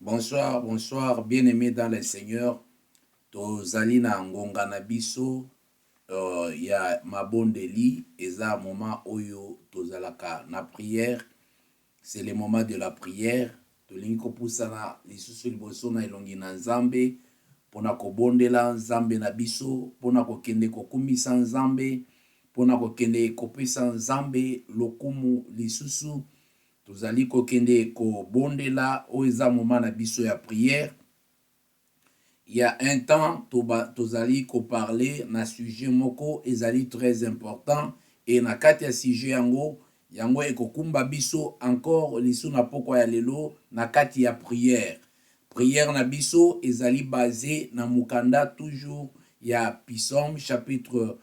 Bonsoir, bonsoir, bien-aimés dans le Seigneur. Tozali na ngonga na biso ya mabondeli eza moment oyo tozalaka na prière. C'est le moment de la prière. Tolingi kopusana lisusu liboso na elongi na Nzambe pona kobondela Nzambe na biso, pona kokende kokumisa Nzambe, pona kokende kopesa Nzambe lokumu lisusu. Tozali kokende kobondela oyo eza moment na biso ya prière. Il y a un temps, tozali ko parler na sujet moko ezali très important et na kati ya sujet yango ekokumba biso encore lisu na poko ya lelo na kati ya prière. Prière na biso ezali basé na mukanda toujours ya Psaume chapitre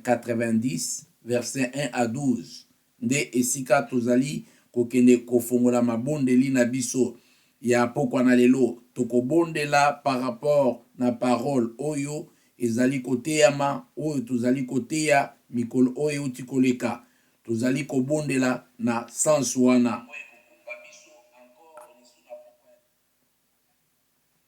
90 verset 1 à 12. Nde esika tozali kokende kofongola mabondeli na biso ya pokwa na lelo tokobondela par rapport na parole oyo ezali koteyama oyo tozali koteya mikolo oyo euti koleka tozali kobondela na sens wana.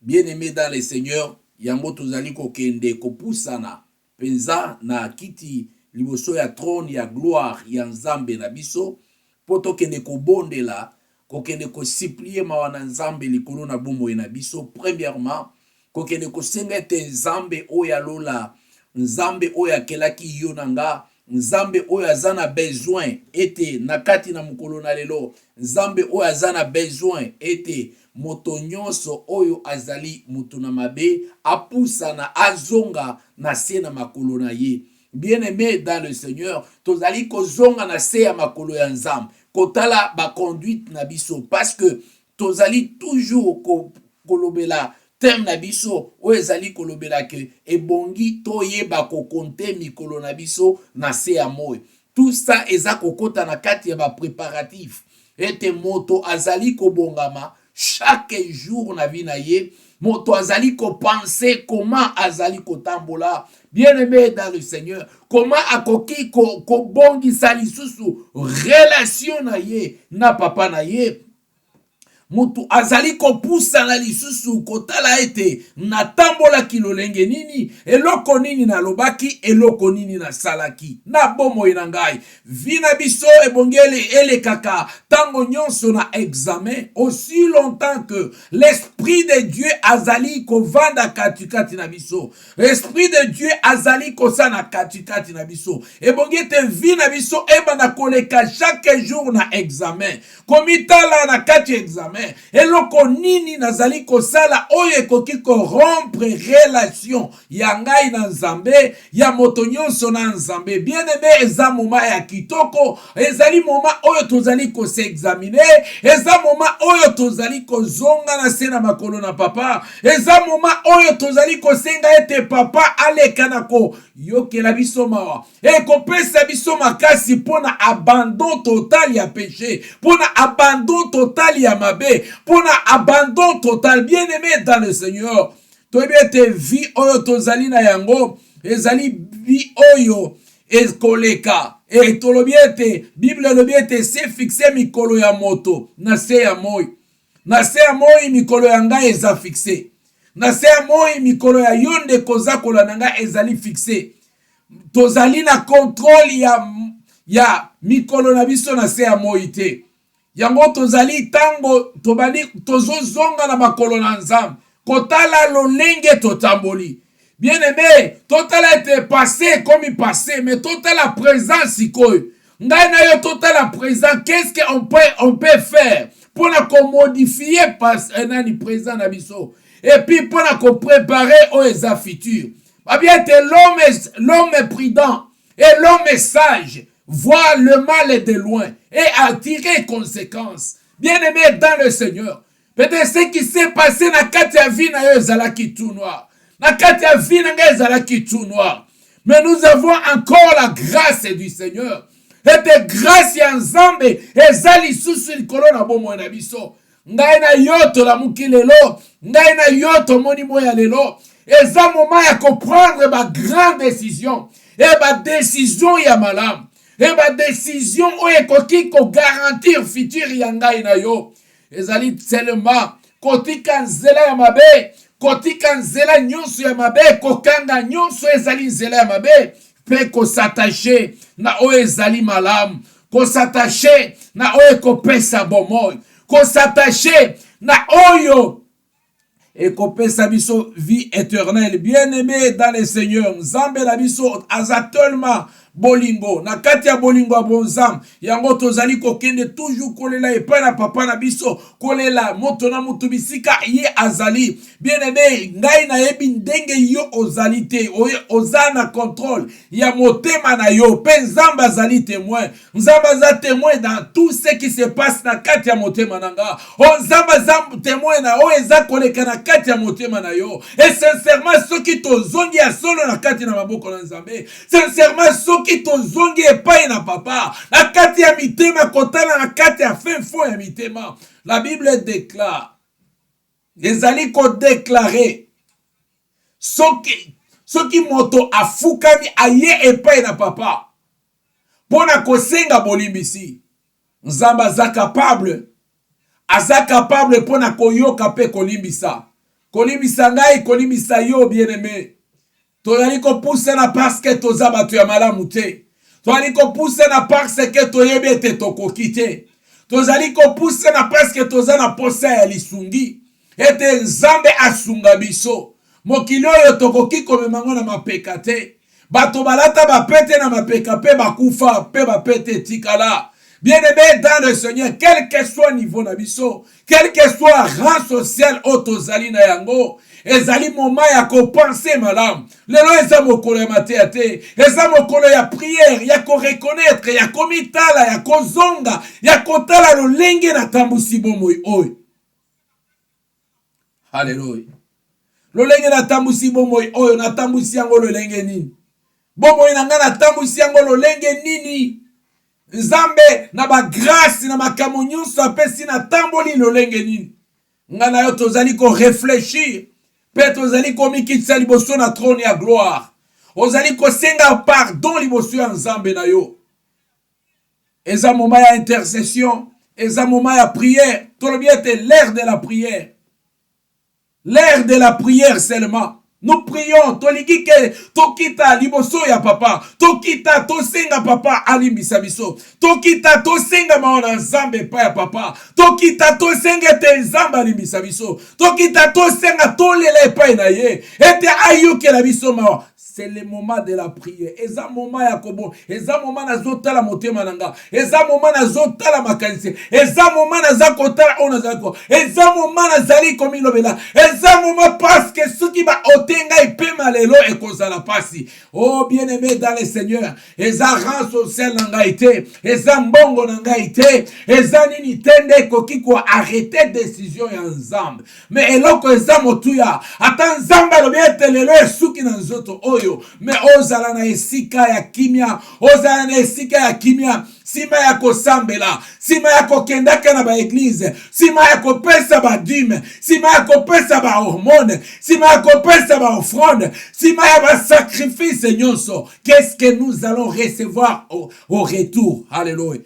Bien-aimé dans le Seigneur, yango tozali kokende kopusana penza na kiti liboso ya trône ya gloire ya Nzambe na biso poto kende kobondela kokende kosiplie mawa na Nzambe likolo na bomoi na biso. Premièrement, kokende kosenga ete Nzambe oyo alola, Nzambe oyo akelaki yo na nga, Nzambe oyo aza na besoin ete na kati na mokolo na lelo, Nzambe oyo aza na besoin ete moto nyonso oyo azali mutu na mabe apusana azonga na se na makolo na ye. Bien-aimé dans le Seigneur, tozali kozonga na se ya makolo ya Nzambe kotala ba conduite na biso parce que tozali toujours kolobela terme na biso o ezali kolobela ke ebongi toyeba kokonte mikolo na biso na se ya moi. Tout ça eza kokota na kati ya ba préparatif ete moto azali kobongama chaque jour na vie na ye, moto azali ko penser comment azali kotambola. Bien-aimé dans le Seigneur, comment akoki ko bongisa lisusu relation na ye na papa na ye. Mutu azali kopusa na lisusu kotala ete natambola kilolenge nini, eloko nini na lobaki, eloko nini na salaki. Na bomoi na ngai, vina biso ebongele ele kaka tango nyonso na examen, aussi longtemps que l'esprit de Dieu azali kovanda katikati na biso. L'esprit de Dieu azali kosana katikati na biso. Ebongete vina biso ebana koleka chaque jour na examen. Komitala na kati examen. Eloko nini nazali kosala oyo ekoki rompre relation ya ngai na Nzambe, ya moto nyonso na Nzambe. Bien-aimé, eza moma ya kitoko, ezali moma oyo tozali kose examiner, eza moma oyo tozali kozonga na se na makolo na papa, eza moma oyo tozali kosenga ete papa aleka na ko yokela biso mawa ekopesa biso makasi pona abandon total ya péché, pona abandon total ya mabe, pona abandon total. Bien-aimé dans le Seigneur, toyebi ete vie oyo tozali na yango ezali vie oyo ekoleka e tolobi ete Bible elobi ete se fixe mikolo ya moto na se ya moi. Na se ya moi mikolo ya ngai eza fixe, na se ya moi mikolo ya yo ndeko zakola na ngai ezali fixe. Tozali na contrôle ya mikolo na biso na se ya moi te. Yango tozali tango tobandi tozozonga na makolo na Nzambe kotala lolenge totamboli. Bien-aimé, totala ete passé comme passé, mais totala présent sikoyo. Ngai na yo totala présent, qu'est-ce qu'on peut faire pour modifier nani présent na biso et puis pour préparer au eza futur. Bien te l'homme prudent et l'homme sage voit le mal de loin et a tiré conséquences. Bien-aimé dans le Seigneur, peut-être ce qui s'est passé na kati ya vie na yo ezalaki tout noir, na kati ya vie na ngai ezalaki tout noir, mais nous avons encore la grâce du Seigneur. Ete grâce ya Nzambe ezali lisusu likolo na bomoi na biso. Ngai na yo tolamuki lelo, ngai na yo tomoni moya lelo, eza moment ya comprendre ba grande décision et ba décision ya malamu et ba décision oyo ekoki ko garantir futur ya ngai na yo. Ezali seulement kotika nzela ya mabe, kotika nzela nyonso ya mabe, kokanga nyonso ezali nzela ya mabe, pe kosatache na oyo ezali malamu, kosatache na oyo ekopesa bomoi, kosatache na oyo ekopesa biso vie éternelle. Bien-aimé dans le Seigneur, nzambe na biso aza tellement bolingo, na kati ya bolingo ya bonzam, yango tozali kokende toujours kolela epai na papa na biso, kolela moto na mutu bisika ye azali. Bien-aimé, ngai na yebi ndenge yo ozali te, oza na contrôle ya motema na yo, pe nzambe azali témoin, nzambe aza témoin dans tout ce qui se passe na kati ya motema na nga, nzambe aza témoin na oyo eza koleka na kati ya motema na yo. Et sincèrement, soki tozongi ya solo na kati na maboko na nzambe, sincèrement soki tozongi epai na papa na kati ya mitema, kotala na kati ya fin fond ya mitema, la Bible déclare, ezali ko déclarer, soki moto afukami aye epai na papa pona kosenga bolimbisi, nzamba aza capable pona koyoka pe kolimbisa, kolimbisa ngai, kolimbisa yo. Bien-aimé, tozali kopousa na parce que toza bato ya malamu te, tozali kopousa na parce que toyebi ete tokoki te, tozali kopousa na parce que toza na posa ya lisungi ete nzambe asunga biso. Mokili oyo tokoki komemango na mapeka te, bato balata bapete na mapeka pe bakufa pe bapete tikala. Bien-aimé dans le Seigneur, quel que soit niveau na biso, quel que soit rang social otozali na yango, ezali moment ya kopense malamu. Lelo eza mokolo ya mateya te, eza mokolo ya prière, ya ko reconnaître, ya komitala, ya kozonga, ya kotala lolenge na tambusi bomoi oyo. Hallelujah. Lolenge na tambusi bomoi oyo, na tambusi yango lolenge nini? Bomoi na nga na tambusi yango lolenge nini? Nzambe na ba grâce na makambo nyonso apesi na tamboli lolenge nini? Nga na yo tozali ko réfléchir, pe tozali ko mikitisa liboso na trône ya gloire, ozali ko senga pardon liboso ya nzambe na yo. Eza moment ya intercession, eza moment ya prière. Tolobi ete l'heure de la prière, l'heure de la prière seulement. Nous prions, toliki ke tokita liboso ya papa, tokita tosenga papa alimbisa biso, tokita tosenga maona nzambe pa ya papa, tokita tosenga te nzambe alimbisa biso, tokita tosenga tolela epai na ye ete ayokela biso mawa. C'est le moment de la prière. Eza moment ya kobo, eza moment na zotala motema nanga, eza moment na zotala makanisi, eza moment na zakotala ona zako, eza moment na zali komilobela, eza moment parce que ceux qui va otenga ipema lelo ekozala pasi. Oh bien-aimé dans le Seigneur, eza rang social nanga ite, eza mbongo nanga ite, eza nini tende koki ko arrêter décision ya nzambe. Mais eloko eza motuya, ata nzambe lobiete lelo esuki na nzoto oyo. Mais ozala na esika ya kimia, ozala na esika ya kimia, sima ya kosambela, sima ya kokendaka na ba église, sima ya kopesa ba dîme, sima ya kopesa ba hormone, sima ya kopesa ba offrande, sima ya ba sacrifice nyonso. Qu'est-ce que nous allons recevoir au retour? Alléluia.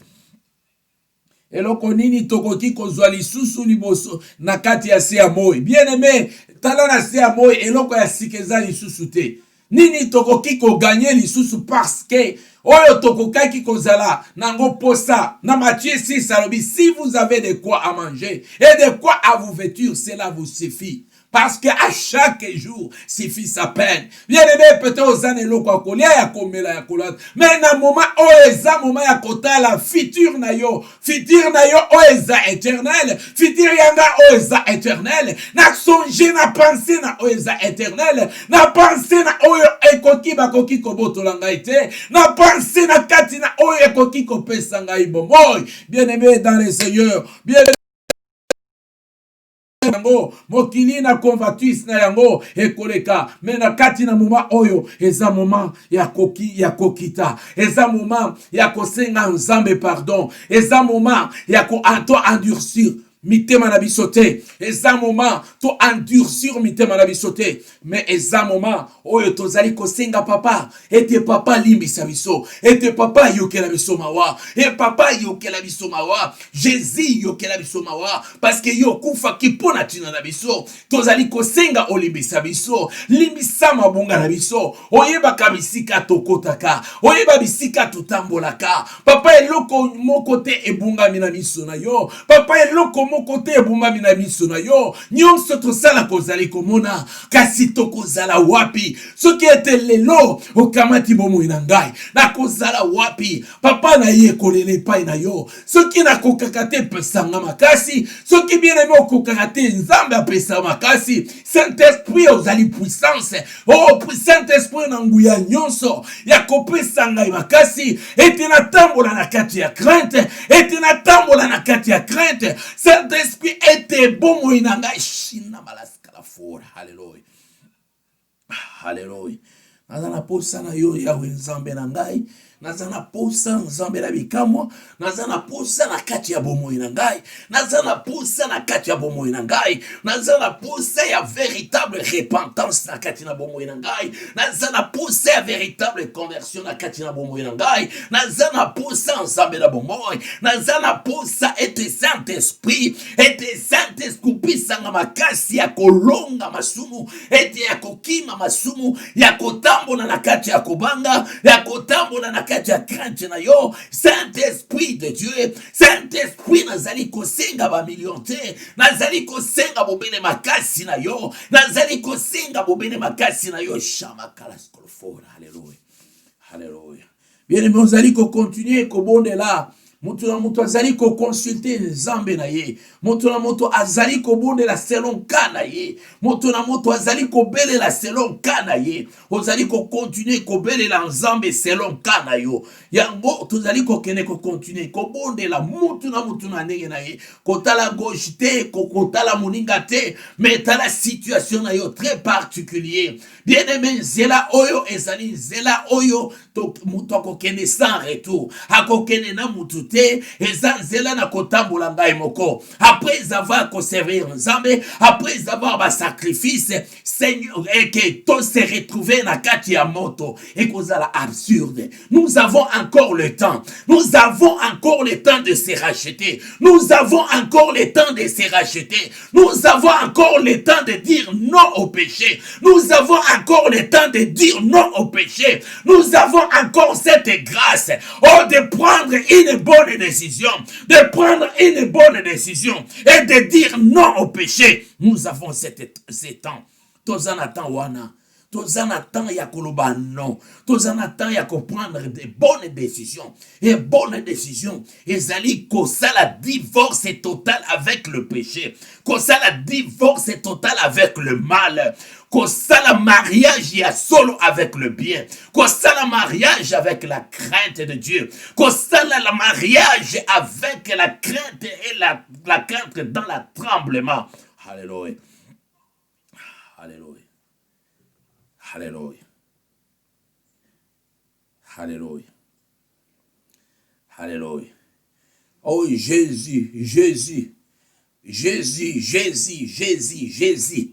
Eloko nini tokoki kozwa lisusu liboso na kati ya se ya moi. Bien-aimé, tala na se ya moi eloko ya sikeza lisusu te. Nini tokoki ko gagner lisusu parce que oyo tokokaki kozala nango posa na Matthieu 6 alobi, si vous avez de quoi à manger et de quoi à vous vêtir, cela vous suffit. Parce que à chaque jour suffit sa peine. Bien aimé, peut-être aux années loko kolia ya komela ya kolata, mais na moment oeza moment ya kotala futur na yo oeza éternel, futur yanga oeza éternel, na songe na penser na oeza éternel, na penser na oyo ekoki bakoki kobotola ngai te, na penser na kati na oyo ekoki kopesa ngai bomoi. Bien aimé dans le Seigneur, bien yango mokili na convoitise na yango ekoleka, mais na kati na moment oyo eza moment ya kokita, eza moment ya kosenga nzambe pardon, eza moment ya ko endurcir. mitema na biso te, eza moment to endurcir mitema na biso te, mais eza moment oyo tozali kosenga papa, ete papa limbisa biso, ete papa yokela biso mawa, et papa yokela biso mawa, Jésus yokela biso mawa, parce que yo kufa kipona tina na biso, tozali kosenga olimbisa biso, limbisa mabunga na biso, oyeba bisika tokotaka, oyeba bisika totambolaka, papa eloko moko te ebungami na miso na yo, papa eloko moko te ebungami na miso na yo, nyonso tosala kozali komona, kasi tokozala wapi, soki ete lelo okamati bomoi na ngai, na kozala wapi, papa na ye kolele epai na yo, soki nakokaka te pesanga makasi, soki bien aimé okokaka te nzambe apesa makasi, Saint-Esprit ozali puissance, oh Saint-Esprit na nguya nyonso, ya kopesa ngai makasi, ete natambola na kati ya crainte, ete natambola na kati ya crainte, Saint-Esprit ete bomoi na ngai, shina malaska la fora, hallelujah. Hallelujah. Nazana posa na yo yawe nzambe na ngai, nazana posa nzambe na bikamwa, nazana posa na kati ya bomoi na ngai, nazana posa na kati ya bomoi na ngai, nazana posa ya véritable repentance na kati na bomoi na ngai, nazana posa ya véritable conversion na kati na bomoi na ngai, nazana posa nzambe na bomoi, nazana posa ete Saint-Esprit, ete Saint-Esprit pisanga makasi ya kolonga masumu, ete ya kokima masumu, ya kotambola na kati ya kobanga, ya kotambola na kati ya crainte na yo, Saint-Esprit de Dieu, Saint-Esprit nazali kosenga ba million te, nazali kosenga bobene makasi na yo, nazali kosenga bobene makasi na yo, shama kalas kolfora, hallelujah, hallelujah. Bien aimé, ozali ko continuer ko bonde la, mutu na mutu azali ko consulter nzambe na ye, mutu na mutu azali ko bonde la selon kana ye, mutu na mutu azali ko bele la selon kana ye, ozali ko continuer ko bele la nzambe selon kana yo, yango tozali ko kene ko continuer ko bonde la mutu na ndenge na ye, kotala gauche te, kotala moninga te, mais tala situation na yo très particulier. Bien aimé, zela oyo ezali zela oyo to mutu akokene sans retour, akokene na mutu te, eza nzela na kotambola ngai moko, après avoir conservé nzambe, après avoir ba sacrifice, Seigneur, et que tout se retrouver na kati ya moto, et kozala absurde. Nous avons encore le temps, nous avons encore le temps de se racheter, nous avons encore le temps de se racheter, nous avons encore le temps de dire non au péché, nous avons encore le temps de dire non au péché, nous avons encore cette grâce, oh, de prendre une bonne décision, de prendre une bonne décision et de dire non au péché. Nous avons ces temps. Tozana temps wana. Tozana temps ya koloba non. Tozana temps ya prendre des bonnes décisions. Et bonnes décisions. Ezali kosala divorce total avec le péché. Kosala divorce total avec le mal. Kosala mariage ya solo avec le bien. Kosala mariage avec la crainte de Dieu. Kosala la mariage avec la crainte et la crainte dans le tremblement. Alléluia. Alléluia. Alléluia. Alléluia. Alléluia. Oh Jésus, Jésus. Jésus, Jésus, Jésus, Jésus.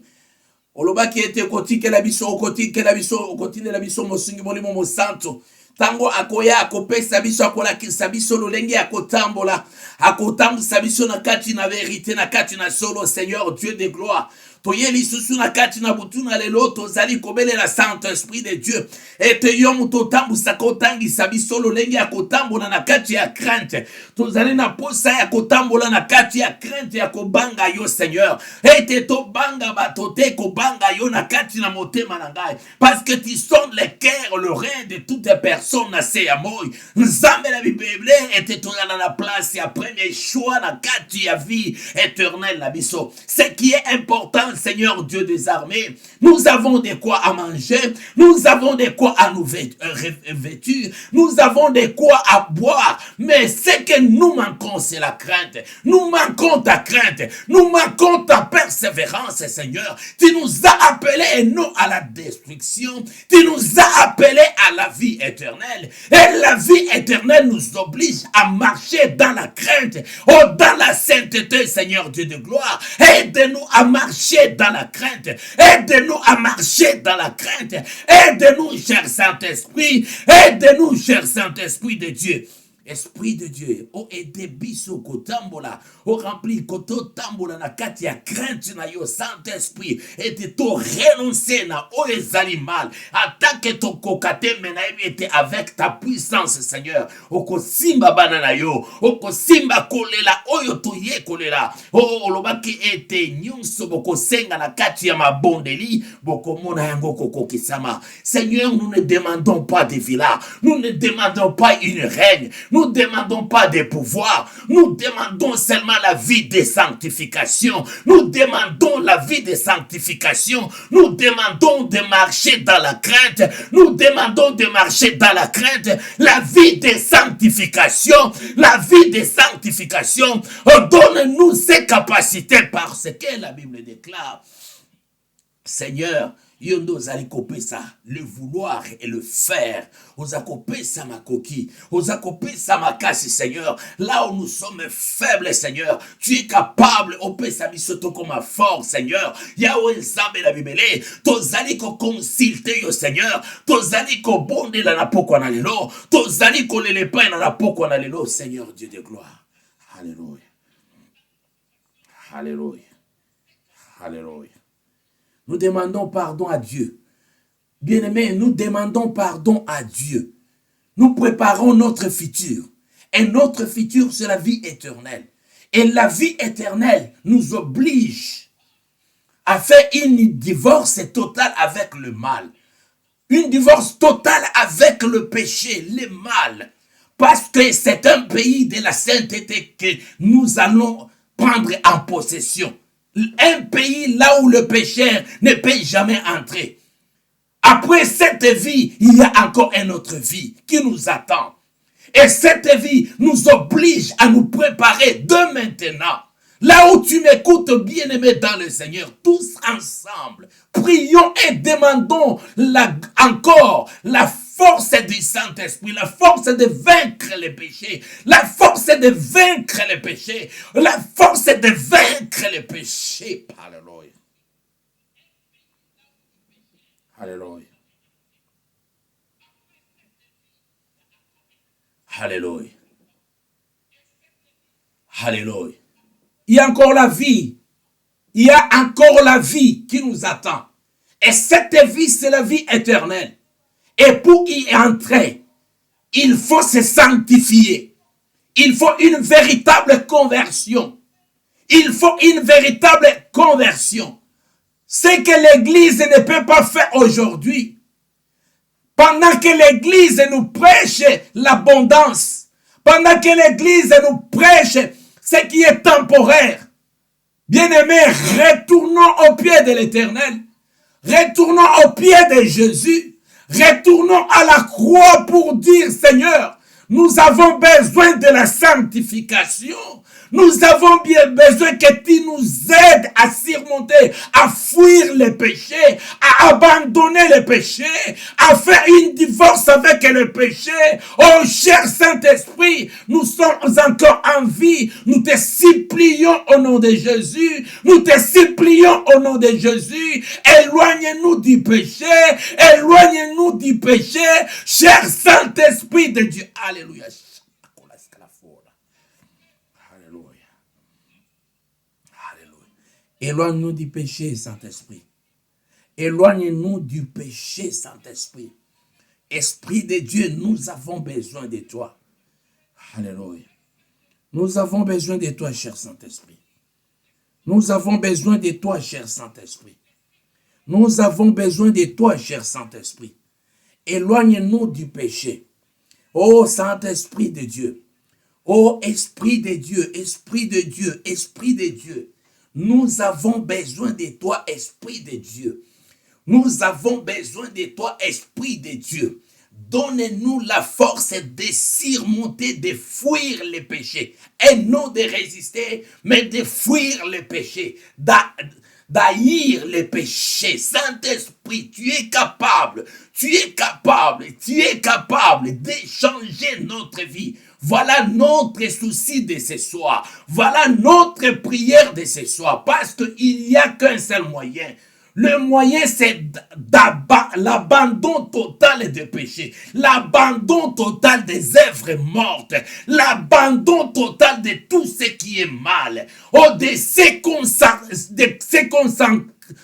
Olobaki ete kotike la biso, kotike la biso, kotine la biso mosingi molimo mosanto. Tango akoya akopesa biso akolakisa biso lolenge akotambola, akotambisa biso na kati na vérité, na kati na solo, Seigneur Dieu de gloire. Toyeli susu na kati na butuna lelo tozali kobele la Saint-Esprit de Dieu. Ete yomu totambusa kotangisa biso lolenge akotambola na kati ya crainte. Tozali na posa ya kotambola na kati ya crainte ya kobanga yo Seigneur. Ete to banga batote kobanga yo na kati na motema na ngai. Parce que tu sondes les cœurs, le rein de toutes les personnes na se ya moi. Nzambe la Bible ete tozala na place ya premier choix na kati ya vie éternelle na biso. Ce qui est important, Seigneur Dieu des armées, nous avons de quoi à manger, nous avons de quoi à nous vêtir, nous avons de quoi à boire, mais ce que nous manquons, c'est la crainte. Nous manquons ta crainte, nous manquons ta persévérance, Seigneur. Tu nous as appelés et non à la destruction, tu nous as appelés à la vie éternelle. Et la vie éternelle nous oblige à marcher dans la crainte, dans la sainteté, Seigneur Dieu de gloire. Aide-nous à marcher dans la crainte. Aide-nous à marcher dans la crainte. Aide-nous, cher Saint-Esprit. Aide-nous, cher Saint-Esprit de Dieu. Esprit de Dieu, o aide biso kotambola, o rempli koto tambola na kati ya crainte na yo Saint-Esprit, et to renoncer na o ezali mal, attaque to kokate menaïbi était avec ta puissance Seigneur, oko simba banana yo, oko simba kolela, oyo to ye kolela, o lobaki ete nyonso boko senga na kati ya mabondeli, boko mona yango koko kisama. Seigneur, nous ne demandons pas des villas, nous ne demandons pas une règne, nous ne demandons pas des pouvoirs, nous demandons seulement la vie de sanctification. Nous demandons la vie de sanctification. Nous demandons de marcher dans la crainte. Nous demandons de marcher dans la crainte. La vie de sanctification. La vie de sanctification. Donne-nous ces capacités parce que la Bible déclare, Seigneur, yondo zali kopesa le vouloir et le faire. Oza kopesa ma coquille. Oza kopesa ma kasi, Seigneur. Là où nous sommes faibles, Seigneur, tu es capable. Opesa bisoto comme ma force, Seigneur. Yahweh Nzambe la Bibele. Tozali ko consulter yo, Seigneur. Tozali ko bonde la napoko na lelo. Tozali ko lelepa na napoko na lelo, Seigneur Dieu de gloire. Alléluia. Alléluia. Alléluia. Nous demandons pardon à Dieu. Bien-aimés, nous demandons pardon à Dieu. Nous préparons notre futur. Et notre futur, c'est la vie éternelle. Et la vie éternelle nous oblige à faire une divorce totale avec le mal. Une divorce totale avec le péché, le mal. Parce que c'est un pays de la sainteté que nous allons prendre en possession. Un pays là où le pécheur ne peut jamais entrer. Après cette vie, il y a encore une autre vie qui nous attend. Et cette vie nous oblige à nous préparer de maintenant. Là où tu m'écoutes, bien-aimé dans le Seigneur, tous ensemble, prions et demandons encore la force du Saint-Esprit, la force de vaincre les péchés, la force de vaincre les péchés, la force de vaincre les péchés. Alléluia. Alléluia. Alléluia. Alléluia. Il y a encore la vie. Il y a encore la vie qui nous attend. Et cette vie, c'est la vie éternelle. Et pour y entrer, il faut se sanctifier. Il faut une véritable conversion. Il faut une véritable conversion. Ce que l'Église ne peut pas faire aujourd'hui. Pendant que l'Église nous prêche l'abondance, pendant que l'Église nous prêche ce qui est temporaire, bien-aimés, retournons au pied de l'Éternel, retournons au pied de Jésus, retournons à la croix pour dire, Seigneur, nous avons besoin de la sanctification. Nous avons bien besoin que tu nous aides à surmonter, à fuir les péchés, à abandonner les péchés, à faire une divorce avec le péché. Oh, cher Saint-Esprit, nous sommes encore en vie. Nous te supplions au nom de Jésus. Nous te supplions au nom de Jésus. Éloigne-nous du péché. Éloigne-nous du péché. Cher Saint-Esprit de Dieu. Alléluia. Éloigne-nous du péché, Saint-Esprit. Éloigne-nous du péché, Saint-Esprit. Esprit de Dieu, nous avons besoin de toi. Alléluia. Nous avons besoin de toi, cher Saint-Esprit. Nous avons besoin de toi, cher Saint-Esprit. Nous avons besoin de toi, cher Saint-Esprit. Éloigne-nous du péché. Ô Saint-Esprit de Dieu. Ô Esprit de Dieu, Esprit de Dieu, Esprit de Dieu. Nous avons besoin de toi, Esprit de Dieu. Nous avons besoin de toi, Esprit de Dieu. Donne-nous la force de surmonter, de fuir les péchés. Et non de résister, mais de fuir les péchés. d'haïr les péchés. Saint-Esprit, tu es capable d'échanger notre vie. Voilà notre souci de ce soir. Voilà notre prière de ce soir. Parce qu'il n'y a qu'un seul moyen. Le moyen, c'est l'abandon total des péchés, l'abandon total des œuvres mortes, l'abandon total de tout ce qui est mal, de se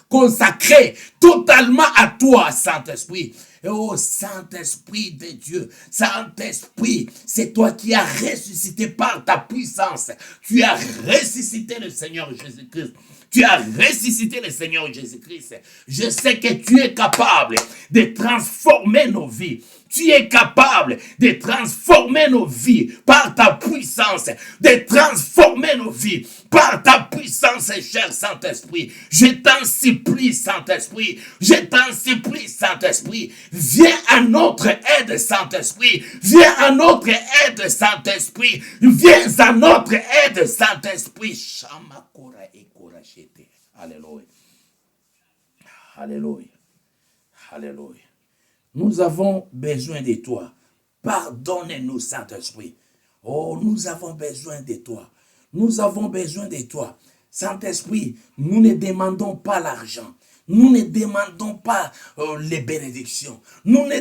consacrer totalement à toi, Saint-Esprit. Oh Saint-Esprit de Dieu, Saint-Esprit, c'est toi qui as ressuscité par ta puissance. Tu as ressuscité le Seigneur Jésus-Christ. Tu as ressuscité le Seigneur Jésus-Christ. Je sais que tu es capable de transformer nos vies. Tu es capable de transformer nos vies par ta puissance, de transformer nos vies par ta puissance, cher Saint-Esprit. Je t'en supplie, Saint-Esprit. Je t'en supplie, Saint-Esprit. Viens à notre aide, Saint-Esprit. Viens à notre aide, Saint-Esprit. Viens à notre aide, Saint-Esprit. Alléluia. Alléluia. Alléluia. Nous avons besoin de toi. Pardonne-nous, Saint-Esprit. Oh, nous avons besoin de toi. Nous avons besoin de toi. Saint-Esprit, nous ne demandons pas l'argent. Nous ne demandons pas les bénédictions. Nous ne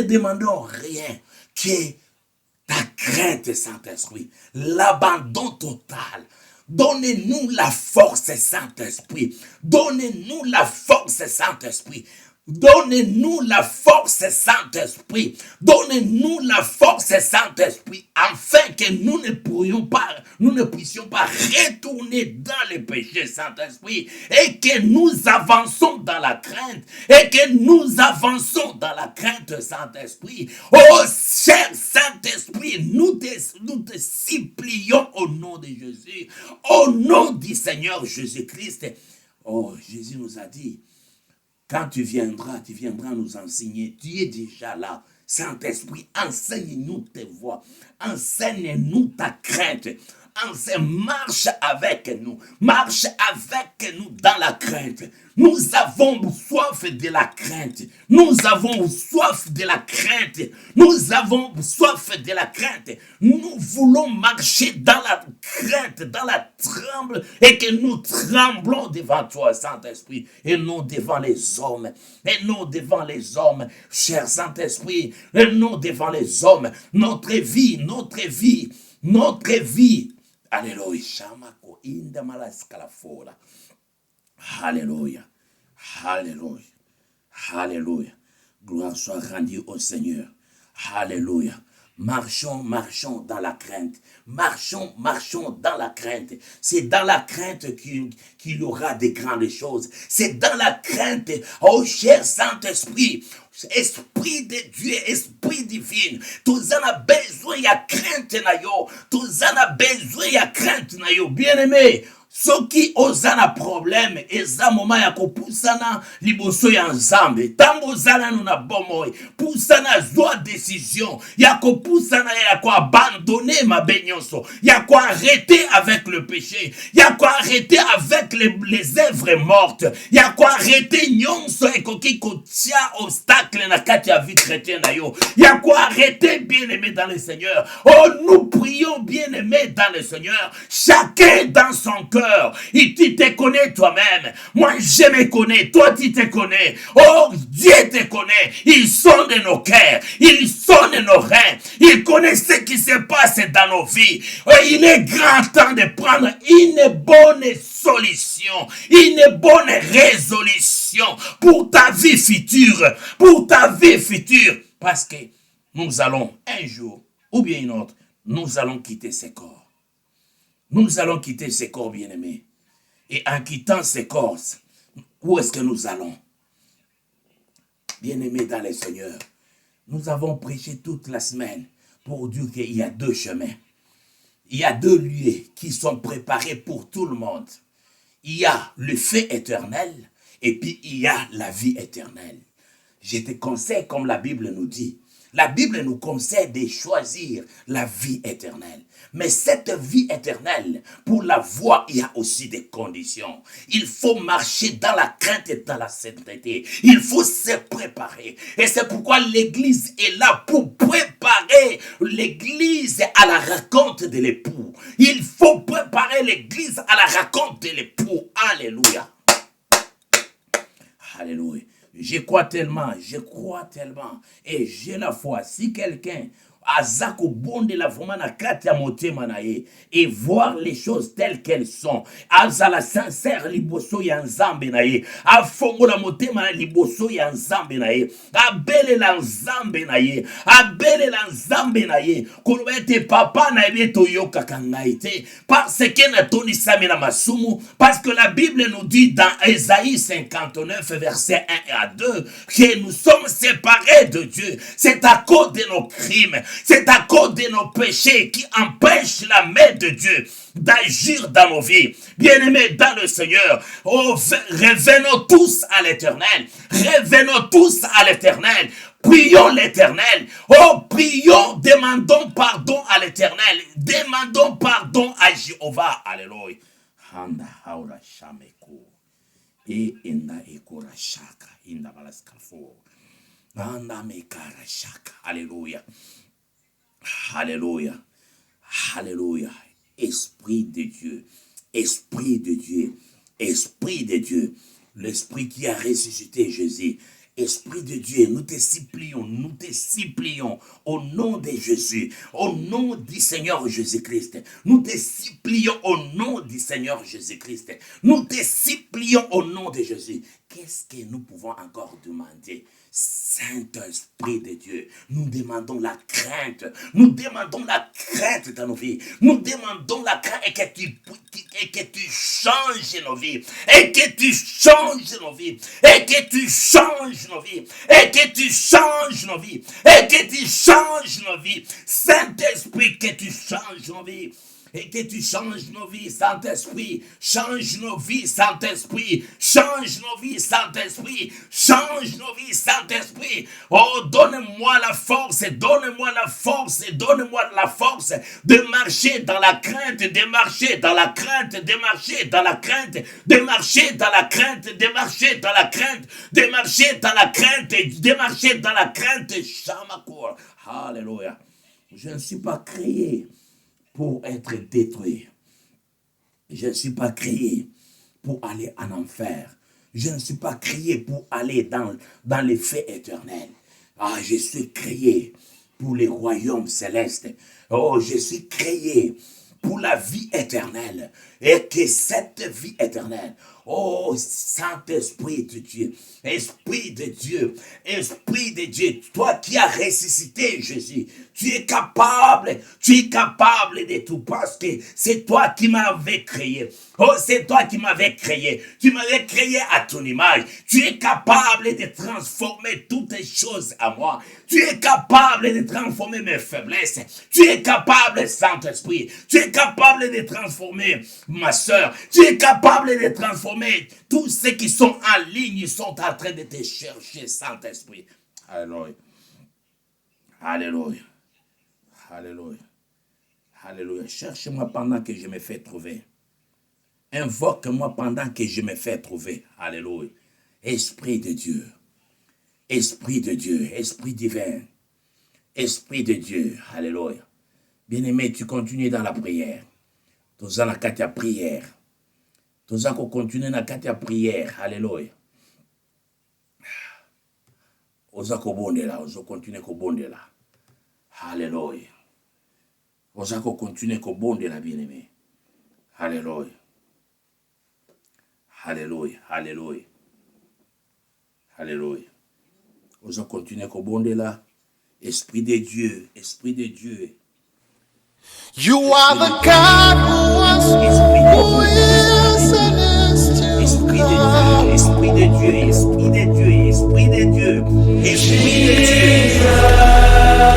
demandons rien que ta crainte, Saint-Esprit. L'abandon total. Donnez-nous la force, Saint-Esprit. Donnez-nous la force, Saint-Esprit. Donnez-nous la force, Saint-Esprit. Donnez-nous la force, Saint-Esprit, afin que nous ne puissions pas retourner dans les péchés, Saint-Esprit, et que nous avançons dans la crainte, Saint-Esprit. Oh, cher Saint-Esprit, nous te supplions au nom de Jésus, au nom du Seigneur Jésus-Christ. Oh, Jésus nous a dit, quand tu viendras nous enseigner. Tu es déjà là. Saint-Esprit, enseigne-nous tes voies. Enseigne-nous ta crainte. Marche avec nous. Marche avec nous dans la crainte. Nous avons soif de la crainte. Nous avons soif de la crainte. Nous avons soif de la crainte. Nous voulons marcher dans la crainte, dans la tremble, et que nous tremblons devant toi, Saint-Esprit, et non devant les hommes. Et non devant les hommes, cher Saint-Esprit, et non devant les hommes. Notre vie. Alléluia. Alléluia. Alléluia. Alléluia. Gloire soit rendue au Seigneur. Alléluia. Marchons dans la crainte. Marchons dans la crainte. C'est dans la crainte qu'il y aura des grandes choses. C'est dans la crainte, oh cher Saint-Esprit, Esprit de Dieu, Esprit divin. Tous en a besoin, il y a crainte na yo. Tous en a besoin, il y a crainte na yo. Bien-aimé, soki ozana problème eza moma ya kopusana liboso ya nzambe tango ozala na bomoi pusana zwa décision ya kopusana ya ko abandonner mabe nyonso ya ko arrêter avec le péché ya ko arrêter avec les œuvres mortes ya ko arrêter nyonso ekoki kotia obstacle na kati ya vie chrétienne na yo ya ko arrêter bien-aimé dans le Seigneur. Oh, nous prions bien-aimé dans le Seigneur, chacun dans son cœur. Et tu te connais toi-même. Moi, je me connais. Toi, tu te connais. Oh, Dieu te connaît. Il sonde nos cœurs. Il sonde nos reins. Il connaît ce qui se passe dans nos vies. Il est grand temps de prendre une bonne solution, une bonne résolution pour ta vie future. Pour ta vie future. Parce que nous allons un jour, ou bien une autre, nous allons quitter ce corps. Nous allons quitter ces corps bien-aimés. Et en quittant ces corps, où est-ce que nous allons? Bien-aimés dans le Seigneur, nous avons prêché toute la semaine pour dire qu'il y a deux chemins. Il y a deux lieux qui sont préparés pour tout le monde. Il y a le feu éternel et puis il y a la vie éternelle. Je te conseille, comme la Bible nous dit, La Bible nous conseille de choisir la vie éternelle. Mais cette vie éternelle, pour la voir, il y a aussi des conditions. Il faut marcher dans la crainte et dans la sainteté. Il faut se préparer. Et c'est pourquoi l'Église est là pour préparer l'Église à la rencontre de l'époux. Il faut préparer l'Église à la rencontre de l'époux. Alléluia. Alléluia. Je crois tellement, et j'ai la foi. Si quelqu'un azako bonde la vraiment na kati ya motema na ye et voir les choses telles qu'elles sont, azala sincère liboso ya nzambe na ye, afongola motema na liboso ya nzambe na ye, abelela nzambe na ye, abelela nzambe na ye, koloba ete papa na ye toyokaka ngai te, parce que natonisami na masumu, parce que la Bible nous dit dans Ésaïe 59 verset 1 à 2 que nous sommes séparés de Dieu. C'est à cause de nos crimes, c'est à cause de nos péchés qui empêchent la main de Dieu d'agir dans nos vies. Bien-aimés dans le Seigneur, revenons tous à l'Éternel. Revenons tous à l'Éternel. Prions l'Éternel. Oh, prions, demandons pardon à l'Éternel. Demandons pardon à Jéhovah. Alléluia. Handa haura shameko. Et inda ekora shaka. Inda balaskafo. Handa mekara shaka. Alléluia. Alléluia. Alléluia. Esprit de Dieu. Esprit de Dieu. Esprit de Dieu. L'Esprit qui a ressuscité Jésus. Esprit de Dieu, nous te supplions au nom de Jésus, au nom du Seigneur Jésus-Christ. Nous te supplions au nom du Seigneur Jésus-Christ. Nous te supplions au nom de Jésus. Qu'est-ce que nous pouvons encore demander? Saint-Esprit de Dieu, nous demandons la crainte. Nous demandons la crainte dans nos vies. Nous demandons la crainte et que tu changes nos vies. Et que tu changes nos vies. Et que tu changes nos vies. Et que tu changes nos vies. Et que tu changes nos vies. Saint-Esprit, que tu changes nos vies. Et que tu changes nos vies, Saint-Esprit. Change nos vies, Saint-Esprit. Change nos vies, Saint-Esprit. Change nos vies, Saint-Esprit. Oh, donne-moi la force, donne-moi la force, donne-moi la force de marcher dans la crainte, de marcher dans la crainte, de marcher dans la crainte, de marcher dans la crainte, de marcher dans la crainte, de marcher dans la crainte, de marcher dans la crainte. Shamakour. Alléluia. Je ne suis pas créé pour être détruit. Je ne suis pas créé pour aller en enfer. Je ne suis pas créé pour aller dans les feux éternels. Ah, je suis créé pour les royaumes célestes. Oh, je suis créé pour la vie éternelle. Et que cette vie éternelle, oh, Saint-Esprit de Dieu, Esprit de Dieu, Esprit de Dieu, toi qui as ressuscité Jésus, tu es capable de tout parce que c'est toi qui m'avais créé. Oh, c'est toi qui m'avais créé. Tu m'avais créé à ton image. Tu es capable de transformer toutes les choses à moi. Tu es capable de transformer mes faiblesses. Tu es capable, Saint-Esprit. Tu es capable de transformer ma soeur. Tu es capable de transformer tous ceux qui sont en ligne. Ils sont en train de te chercher, Saint-Esprit. Alléluia. Alléluia. Alléluia. Alléluia. Cherche-moi pendant que je me fais trouver. Invoque-moi pendant que je me fais trouver. Alléluia. Esprit de Dieu. Esprit de Dieu. Esprit divin. Esprit de Dieu. Alléluia. Bien-aimé, tu continues dans la prière. Tu as la prière. Tu as continué dans la prière. Alléluia. Oza kobonde là, oza continuer kobonde là. Alléluia. Oza continuer kobonde là, bien-aimé. Alléluia. Alléluia. Alléluia. Alléluia. Oza continuer kobonde là. Esprit de Dieu, Esprit de Dieu. You are the God who was, who is, and is to Esprit de Dieu, Esprit de Dieu, Esprit de Dieu, Esprit de Dieu, Esprit de Dieu,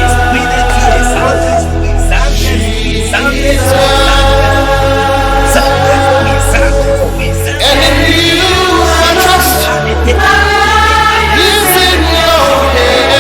Esprit de Dieu, Saint-Esprit, Saint-Esprit, Saint-Esprit, Saint-Esprit, Saint-Esprit, Saint-Esprit, and in you I trust. Is in your hand.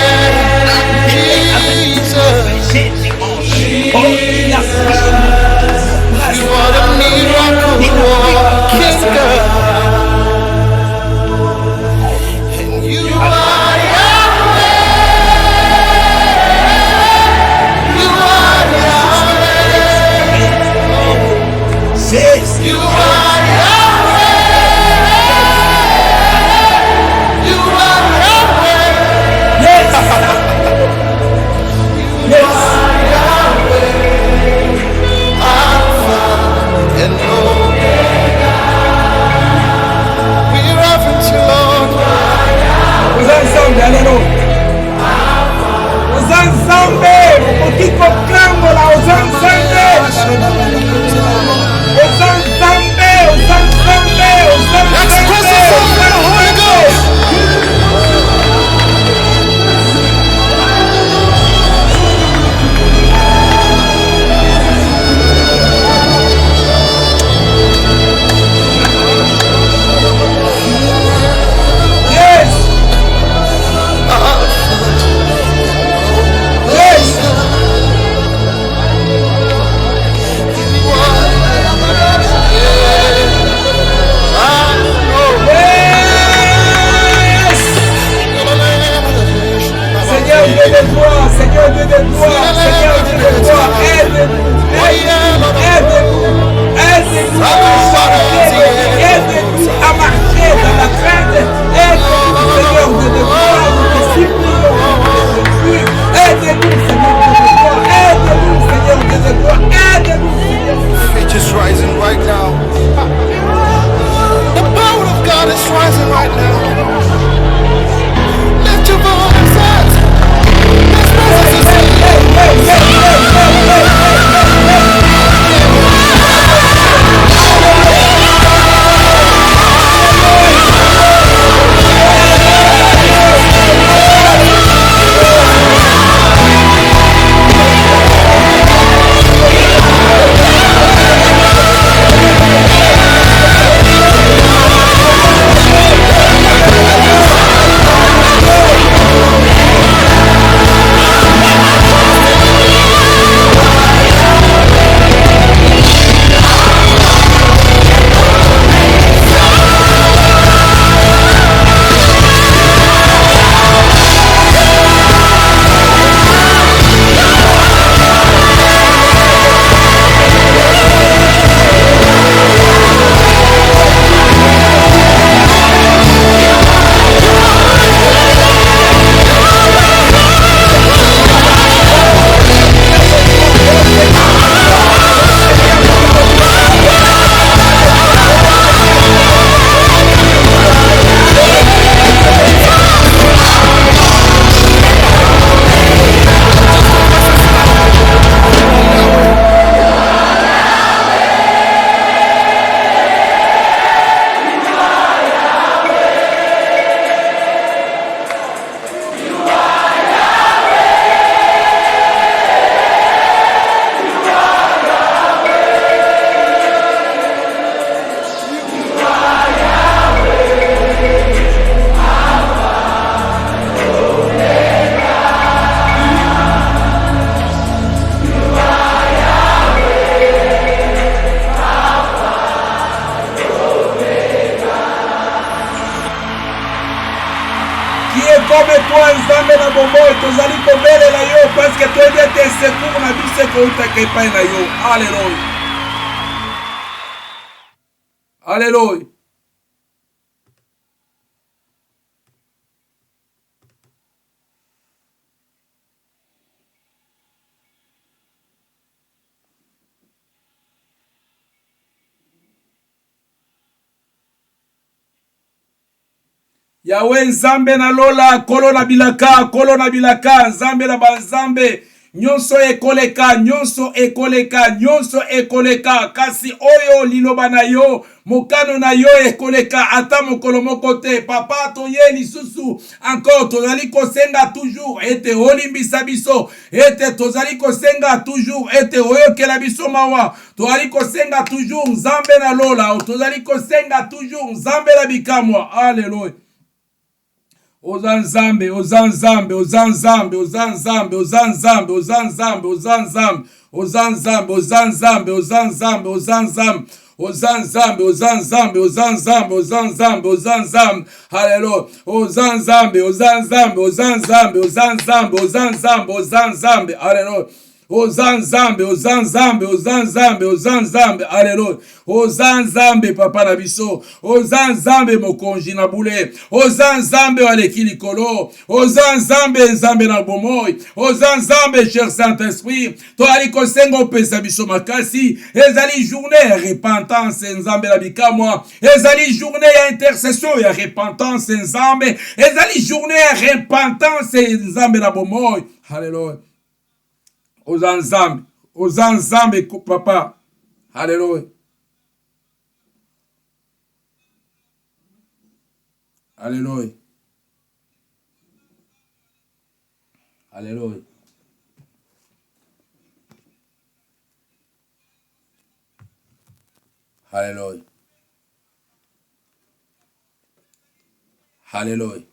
Dieu de gloire, Seigneur Dieu de gloire, Seigneur Dieu de gloire, aide-nous, aide-nous, aide-nous, aide-nous à marcher dans la crainte, aide-nous, Seigneur Dieu de gloire, nous te supplions, aide-nous, Seigneur Dieu de gloire, aide-nous, Seigneur Dieu de gloire, aide-nous, Seigneur. Faith is rising right now. The power of God is rising right now. Lift your voice up. His presence is Alléluia. Alléluia. Yahweh nzambe na lola kolo na bilaka nzambe na banzambe nyonso ekoleka kasi oyo liloba na yo mokano na yo ekoleka ata mokolo moko te papa toye lisusu encore tozali kosenga toujours ete olimbisa biso ete tozali kosenga toujours ete oyokela biso mawa tozali kosenga toujours nzambe na lola tozali kosenga toujours nzambe na bikamwa. Alléluia. Ozanzambe, ozanzambe, ozanzambe, ozanzambe, ozanzambe, ozanzambe, ozanzambe, ozanzambe, ozanzambe, ozanzambe, ozanzambe, ozanzambe, ozanzambe, ozanzambe, ozanzambe, ozanzambe, hallelujah, ozanzambe, ozanzambe, ozanzambe, ozanzambe, ozanzambe, ozanzambe, hallelujah. Ozanzambe, ozanzambe, ozanzambe, ozanzambe, alléluia. Ozanzambe papa na biso, ozanzambe mokonzi na bule, ozanzambe aleki likolo, ozanzambe nzambe na bomoi, ozanzambe cher Saint-Esprit, to aliko sengo pesa biso makasi, ezali journée ya repentance nzambe na bikamwa, ezali journée ya intercession ya repentance nzambe, ezali journée ya repentance nzambe na bomoi, alléluia. Ozanzambe, ozanzambe papa, alléluia. Alléluia. Alléluia. Alléluia. Alléluia.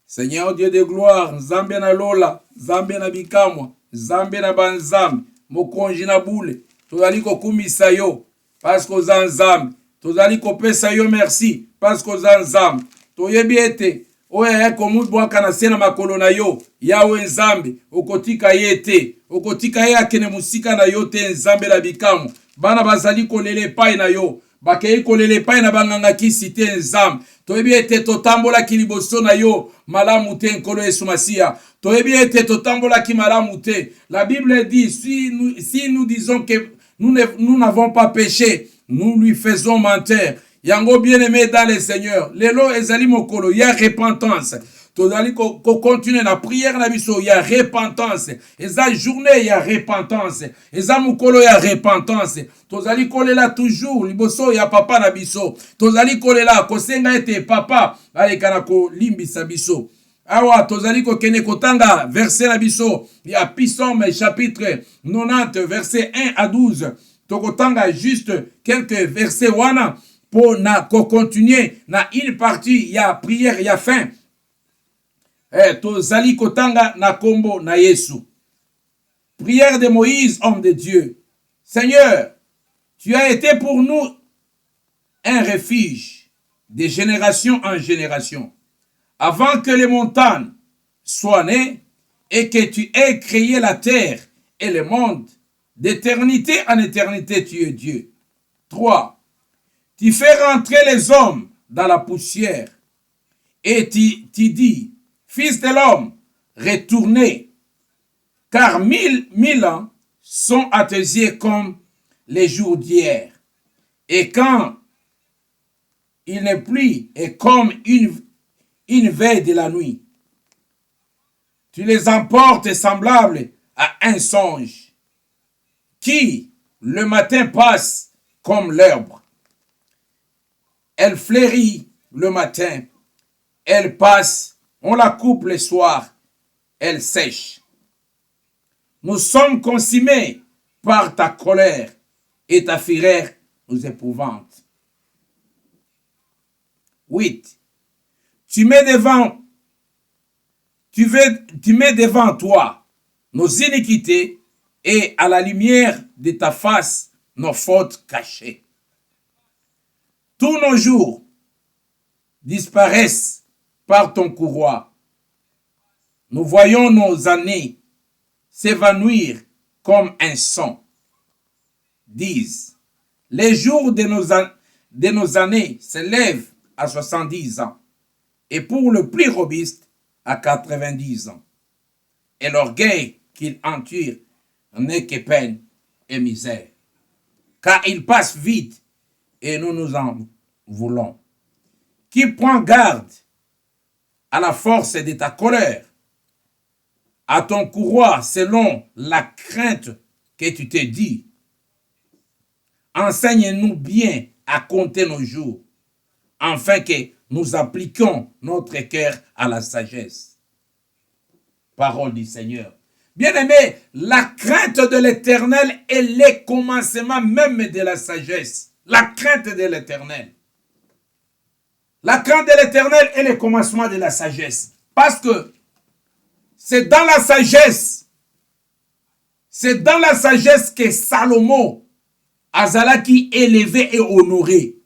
Seigneur Dieu de gloire, nzambe na lola, nzambe na bikamwa, nzambe na banzambe, mokonzi na bule, tozali kokumisa yo, parce que oza nzambe, tozali kopesa yo merci, parce que oza nzambe, toyebi ete, oyo komubwaka na se na makolo na yo yawe nzambe okotika ye te, okotika ye akene musika na yo te nzambe na bikamu. Bana bazali kolela epai na yo, bakei kolela epai na banganga kisi te nzambe. Toyebi ete totambolaki liboso na yo malamu te nkolo Yesu Masiya. Toyebi ete totambolaki malamu te. La Bible dit si nous disons que nous n'avons pas péché, nous lui faisons mentir. Yango bien-aimé dans le Seigneur, lelo ezali mokolo ya repentance. Tozali ko continuer na prière na biso ya repentance. Eza journée ya repentance. Eza mokolo ya repentance. Tozali kolela toujours liboso ya papa na biso. Tozali kolela kosenga ete papa alekana ko limbisa biso. Awa tozali ko kene kotanga verset na biso ya Psaume chapitre 90 verset 1 à 12. Tokotanga juste quelques versets wana pour na continuer na une partie ya prière ya fin. Tozali kotanga na kombo na Yesu. Prière de Moïse, homme de Dieu. Seigneur, tu as été pour nous un refuge de génération en génération. Avant que les montagnes soient nées et que tu aies créé la terre et le monde, d'éternité en éternité, tu es Dieu. 3. Tu fais rentrer les hommes dans la poussière et tu dis, Fils de l'homme, retournez, car mille ans sont à tes yeux comme les jours d'hier. Et quand il n'est plus, est comme une veille de la nuit. Tu les emportes semblables à un songe, qui le matin passe comme l'herbe. Elle fleurit le matin, elle passe, on la coupe le soir, elle sèche. Nous sommes consumés par ta colère et ta fureur nous épouvante. 8. Tu mets devant toi nos iniquités et à la lumière de ta face nos fautes cachées. Tous nos jours disparaissent par ton courroie. Nous voyons nos années s'évanouir comme un son. 10. Les jours de nos années s'élèvent à 70 ans, et pour le plus robuste, à 90 ans. Et l'orgueil qu'il endure n'est que peine et misère. Car il passe vite, et nous nous en voulons. Qui prend garde à la force de ta colère, à ton courroie selon la crainte que tu te dis. Enseigne-nous bien à compter nos jours, afin que nous appliquions notre cœur à la sagesse. Parole du Seigneur. Bien-aimé, la crainte de l'Éternel est le commencement même de la sagesse. La crainte de l'Éternel. La crainte de l'Éternel est le commencement de la sagesse. Parce que c'est dans la sagesse que Salomon azalaki élevé et honoré.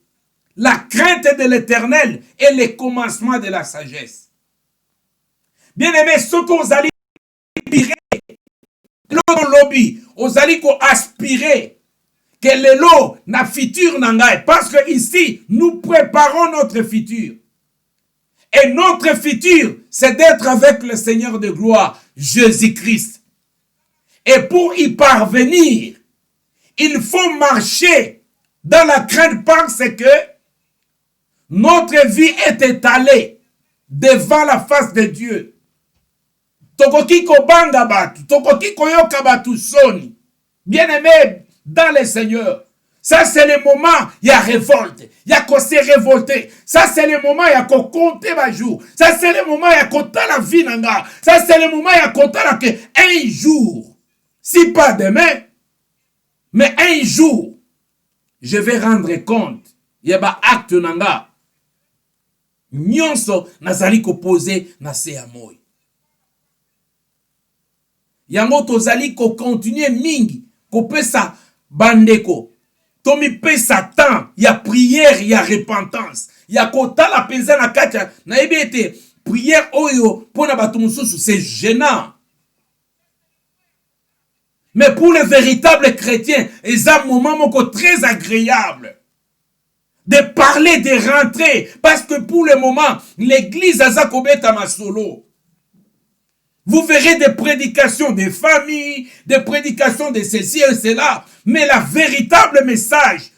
La crainte de l'Éternel est le commencement de la sagesse. Bien-aimé, ce qu'on allait aspirer, aspirer que le lot na futur nangai, parce que ici nous préparons notre futur. Et notre futur, c'est d'être avec le Seigneur de gloire, Jésus-Christ. Et pour y parvenir, il faut marcher dans la crainte parce que notre vie est étalée devant la face de Dieu. Tokoki kobanga batu, tokoki koyoka batu soni. Bien-aimé dans le Seigneur. Ça, c'est le moment, il y a révolte. Il y a qu'on s'est révolté. Ça, c'est le moment, il y a qu'on compte ma jour. Ça, c'est le moment, il y a qu'on la vie nanga. Ça, c'est le moment, il y a qu'on que un jour, si pas demain, mais un jour, je vais rendre compte. Il y a un acte nanga. Nyonso nazali ko poser na se ya moi. Yango tozali ko continuer mingi ko pesa bandeko. Tomi pesa temps, il y a prière, il y a repentance. Il y a kota la pesa na katia na ebete prière oyo pour na bato mosusu c'est gênant. Mais pour les véritables chrétiens, c'est un moment très agréable de parler, de rentrer. Parce que pour le moment, l'église a Zakobeta Masolo. Vous verrez des prédications des familles, des prédications de ceci et cela. Mais le véritable message,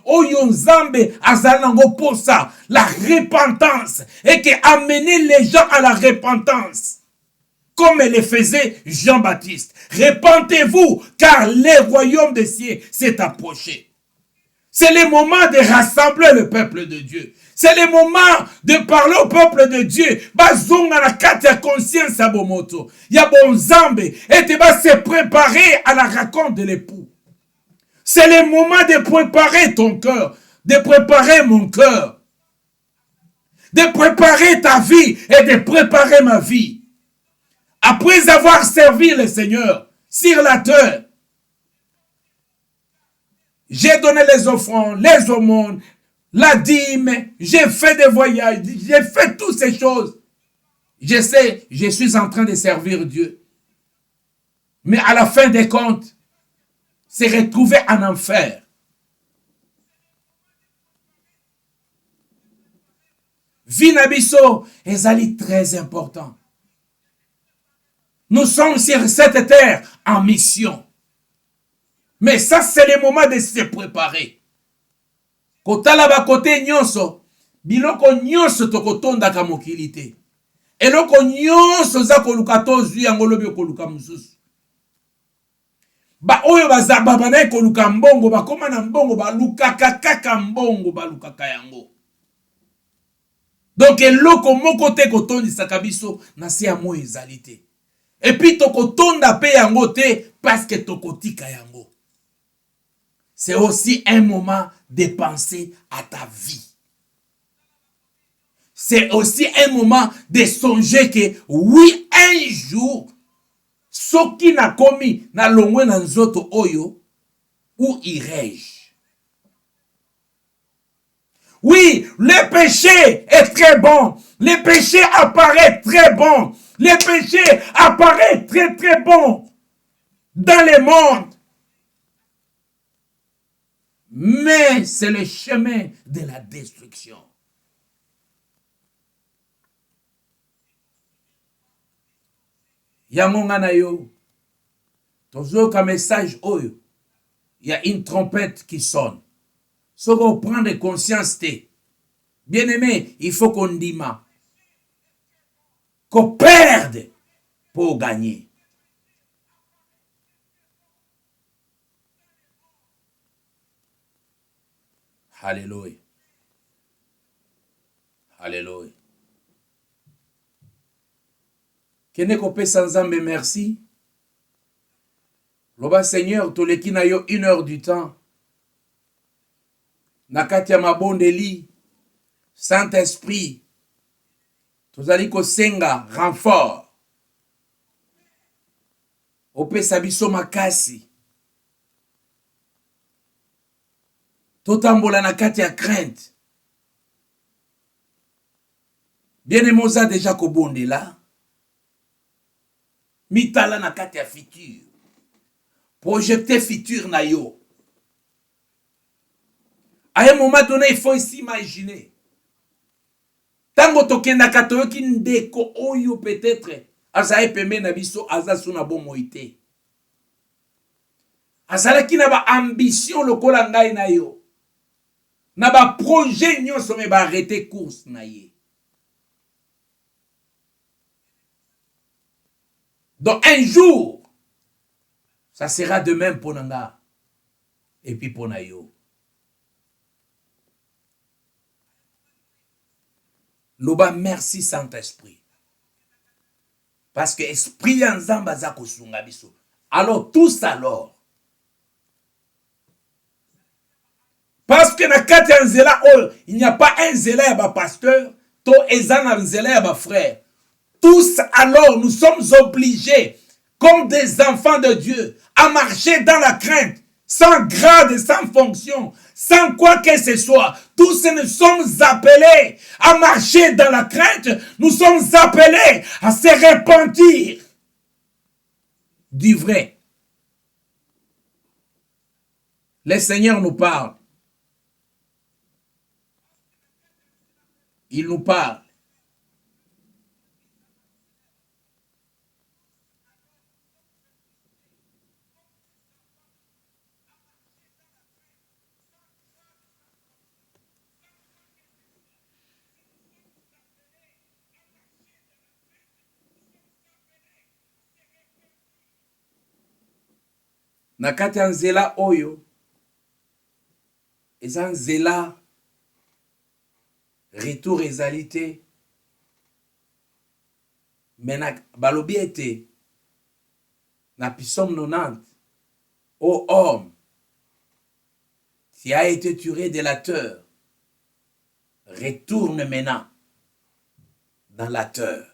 Oyo Nzambe Azalango pour ça, la repentance. Et qui amener les gens à la repentance. Comme le faisait Jean-Baptiste. Repentez-vous, car le royaume des cieux s'est approché. C'est le moment de rassembler le peuple de Dieu. C'est le moment de parler au peuple de Dieu. Bazonga na kati ya conscience ya bomoto. Ya bonzambe. Et tu vas se préparer à la raconte de l'époux. C'est le moment de préparer ton cœur. De préparer mon cœur. De préparer ta vie et de préparer ma vie. Après avoir servi le Seigneur sur la terre, j'ai donné les offrandes, les aumônes, la dîme, j'ai fait des voyages, j'ai fait toutes ces choses. Je sais, je suis en train de servir Dieu. Mais à la fin des comptes, c'est retrouvé en enfer. Vinabiso, ezali très important. Nous sommes sur cette terre en mission. Mais ça, c'est le moment de se préparer. Kotala ba kote nyonso, biloko nyonso tokotonda ka mokilité. Eloko nyonso za koluka tozu yango lobi koluka mususu. Ba oyo bazaba bana koluka mbongo bakoma na mbongo baluka kaka mbongo baluka kayango. Donc eloko moko te kotondi sakabiso na se ya mo ezalité. Et puis tokotonda pe yango te parce que tokotika yango. C'est aussi un moment de penser à ta vie. C'est aussi un moment de songer que oui, un jour, ce qui n'a commis na longwe na nzoto oyo, où irai-je? Oui, le péché est très bon. Le péché apparaît très bon. Le péché apparaît très très bon dans le monde. Mais c'est le chemin de la destruction. Yamonga na yo. Tozo ka message oyo. Il y a une trompette qui sonne. Ce qu'on prend de conscience té. Bien aimé, il faut qu'on dima. Qu'on perde pour gagner. Alléluia. Alléluia. Kene kopé sans Nzambe merci. Loba Seigneur, toleki na yo 1 heure du temps. Nakati ya mabondeli, Saint-Esprit, tozali kosenga renfort. Opesa biso makasi. Totambola na kati ya crainte. Bien-aimé oza déjà kobondela. Mitala na kati ya futur. Projecter futur na yo. À un moment donné, il faut s'imaginer. Tango tokenda katoyoki ndeko oyo peut-être azaye pembe na biso azasu na bomoite. Azalaki na ba ambition lokola ngai na yo. Na ba projet nyonso me ba arrêter course na ye. Donc un jour, ça sera de même pour Nanga et puis pour Nayo. Loba merci Saint-Esprit. Parce que Esprit Nzamba za kosunga biso. Alors tous alors. Parce que na kati ya nzela il n'y a pas un zéla ya ba pasteur, to ezana nzela ya ba frère. Tous alors nous sommes obligés comme des enfants de Dieu à marcher dans la crainte sans grade et sans fonction, sans quoi que ce soit. Tous nous sommes appelés à marcher dans la crainte. Nous sommes appelés à se repentir du vrai. Le Seigneur nous parle. Il nous parle. Na kati ya nzela oyo eza nzela retour ezali te me na balobi ete na psaume 90 ô homme qui a été tué de la terre retourne maintenant dans la terre.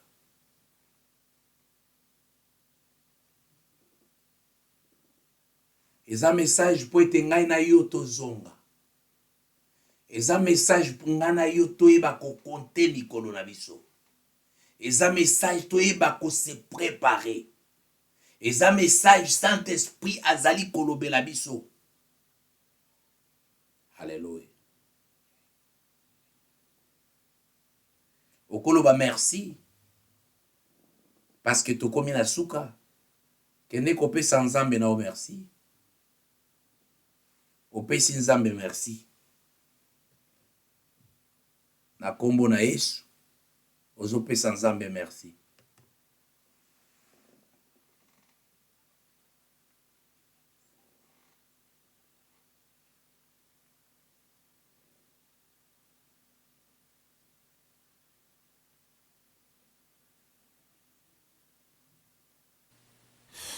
Eza message po ete ngai na yo tozonga. Eza message po ngai na yo toyeba kokonte likolo na biso. Eza message toyeba ko se préparer. Eza message Saint-Esprit azali kolobela biso. Alléluia. Okoloba merci parce que tokomi na suka kende kopesa nzambe na o merci. Opesi nzambe merci. Na kombo na Yesu ozopesa nzambe merci.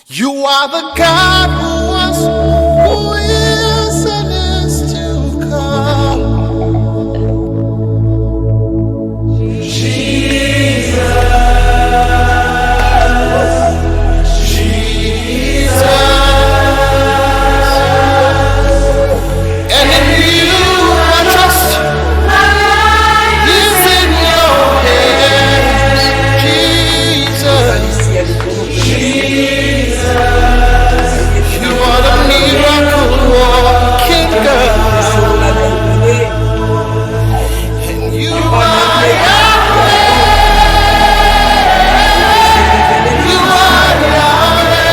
You are the God who was, who is, and is to come. And in you I trust. My life is in your hands, Jesus. You are the miracle working God, and you are Yahweh. You are Yahweh.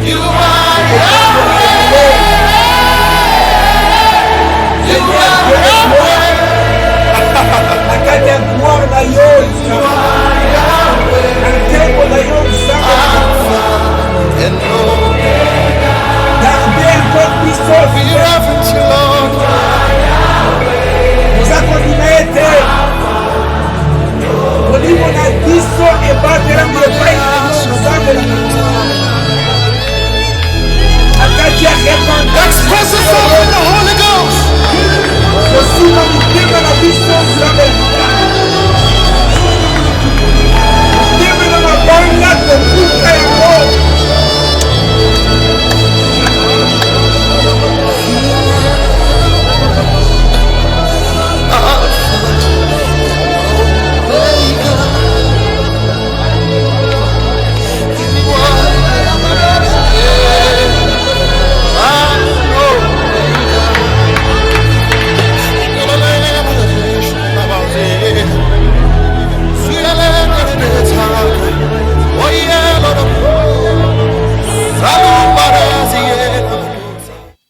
You are Yahweh. You are Yahweh. And we reverence you, Lord. Express yourself in the Holy Ghost.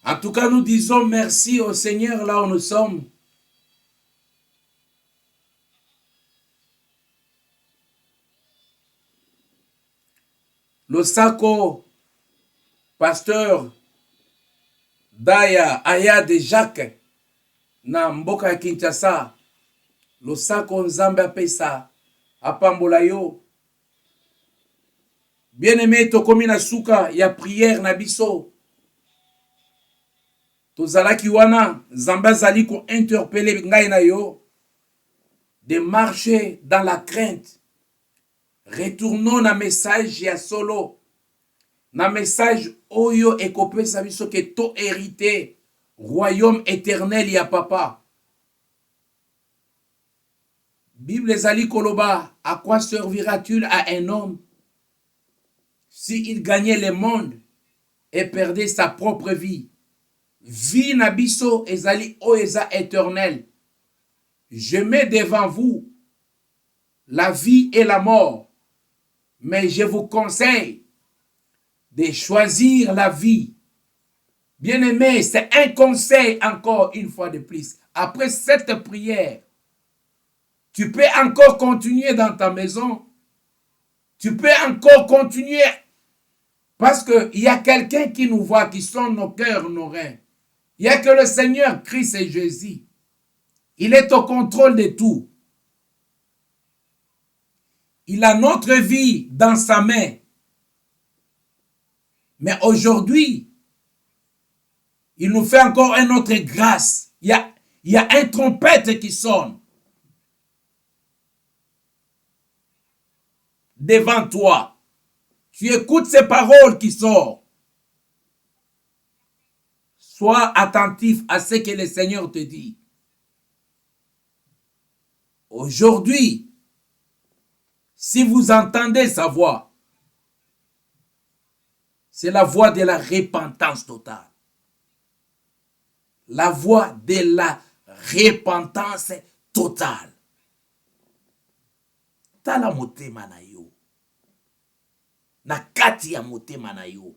En tout cas, nous disons merci au Seigneur là où nous sommes. Losako, pasteur Daya Aya de Jacques, na mboka ya Kinshasa, Losako Nzambe apesa, apambola yo. Bien-aimé, tokomi na suka ya prière na biso. Tozalaki wana, Nzambe azali ko interpeller ngai na yo de marcher dans la crainte. Retournons na message ya solo. na message oyo ekopesa biso ke to hérité royaume éternel ya papa. Bible ezali koloba, à quoi servira-t-il à un homme s'il gagnait le monde et perdait sa propre vie? Vie na biso ezali o eza éternel. Je mets devant vous la vie et la mort, mais je vous conseille de choisir la vie. Bien-aimé, c'est un conseil encore une fois de plus. Après cette prière, tu peux encore continuer dans ta maison. Tu peux encore continuer. Parce qu'il y a quelqu'un qui nous voit, qui sont nos cœurs, nos reins. Il n'y a que le Seigneur Christ et Jésus. Il est au contrôle de tout. Il a notre vie dans sa main. Mais aujourd'hui, il nous fait encore une autre grâce. Il y a un trompette qui sonne devant toi. Tu écoutes ces paroles qui sortent. Sois attentif à ce que le Seigneur te dit. Aujourd'hui, si vous entendez sa voix, c'est la voix de la repentance totale. La voix de la repentance totale. Tala motema na yo. Na kati ya motema na yo.